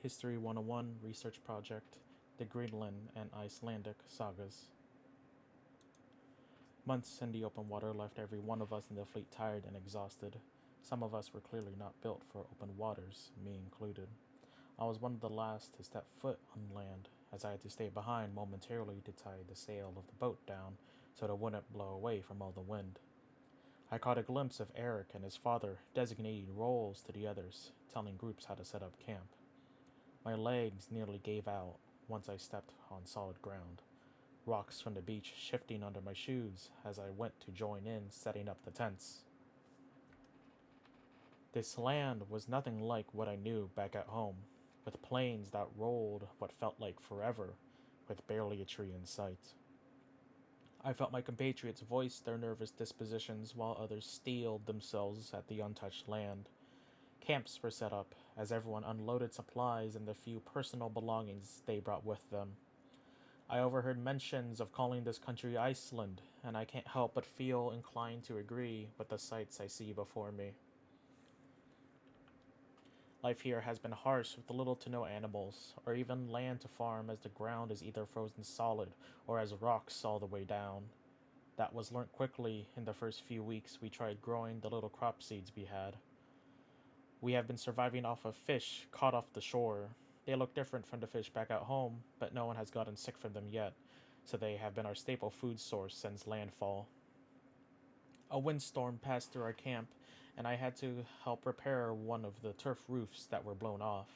History 101 Research Project, the Greenland and Icelandic Sagas. Months in the open water left every one of us in the fleet tired and exhausted. Some of us were clearly not built for open waters, me included. I was one of the last to step foot on land, as I had to stay behind momentarily to tie the sail of the boat down so it wouldn't blow away from all the wind. I caught a glimpse of Eric and his father designating roles to the others, telling groups how to set up camp. My legs nearly gave out once I stepped on solid ground, rocks from the beach shifting under my shoes as I went to join in setting up the tents. This land was nothing like what I knew back at home, with plains that rolled what felt like forever, with barely a tree in sight. I felt my compatriots voice their nervous dispositions while others steeled themselves at the untouched land. Camps were set up as everyone unloaded supplies and the few personal belongings they brought with them. I overheard mentions of calling this country Iceland, and I can't help but feel inclined to agree with the sights I see before me. Life here has been harsh with little to no animals, or even land to farm, as the ground is either frozen solid or has rocks all the way down. That was learnt quickly in the first few weeks we tried growing the little crop seeds we had. We have been surviving off of fish caught off the shore. They look different from the fish back at home, but no one has gotten sick from them yet, so they have been our staple food source since landfall. A windstorm passed through our camp, and I had to help repair one of the turf roofs that were blown off.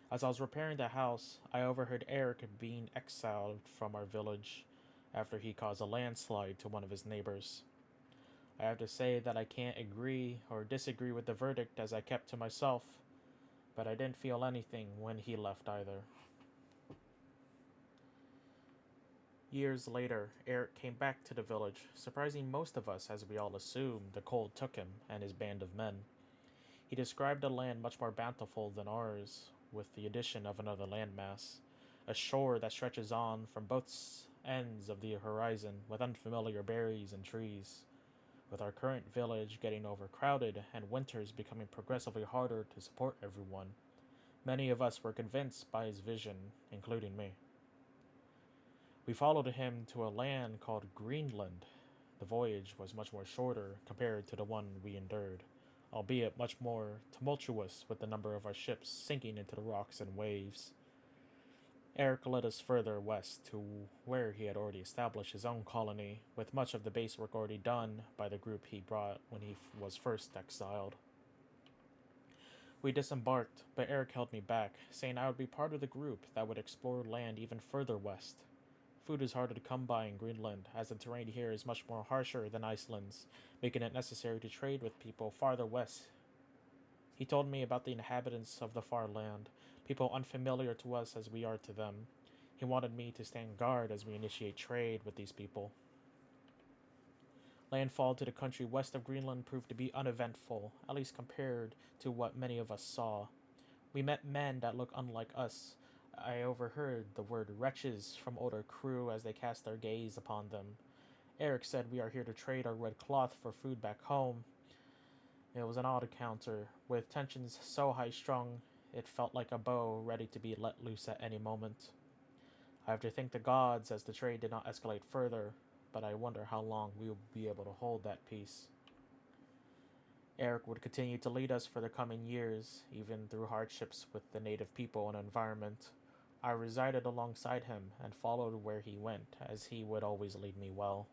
As I was repairing the house, I overheard Eric being exiled from our village after he caused a landslide to one of his neighbors. I have to say that I can't agree or disagree with the verdict, as I kept to myself, but I didn't feel anything when he left either. Years later, Eric came back to the village, surprising most of us as we all assumed the cold took him and his band of men. He described a land much more bountiful than ours, with the addition of another landmass, a shore that stretches on from both ends of the horizon with unfamiliar berries and trees. With our current village getting overcrowded and winters becoming progressively harder to support everyone, many of us were convinced by his vision, including me. We followed him to a land called Greenland. The voyage was much more shorter compared to the one we endured, albeit much more tumultuous with the number of our ships sinking into the rocks and waves. Eric led us further west to where he had already established his own colony, with much of the base work already done by the group he brought when he was first exiled. We disembarked, but Eric held me back, saying I would be part of the group that would explore land even further west. Food is harder to come by in Greenland, as the terrain here is much more harsher than Iceland's, making it necessary to trade with people farther west. He told me about the inhabitants of the far land, people unfamiliar to us as we are to them. He wanted me to stand guard as we initiate trade with these people. Landfall to the country west of Greenland proved to be uneventful, at least compared to what many of us saw. We met men that looked unlike us. I overheard the word wretches from older crew as they cast their gaze upon them. Eric said we are here to trade our red cloth for food back home. It was an odd encounter, with tensions so high strung it felt like a bow ready to be let loose at any moment. I have to thank the gods as the trade did not escalate further, but I wonder how long we will be able to hold that peace. Eric would continue to lead us for the coming years, even through hardships with the native people and environment. I resided alongside him and followed where he went, as he would always lead me well.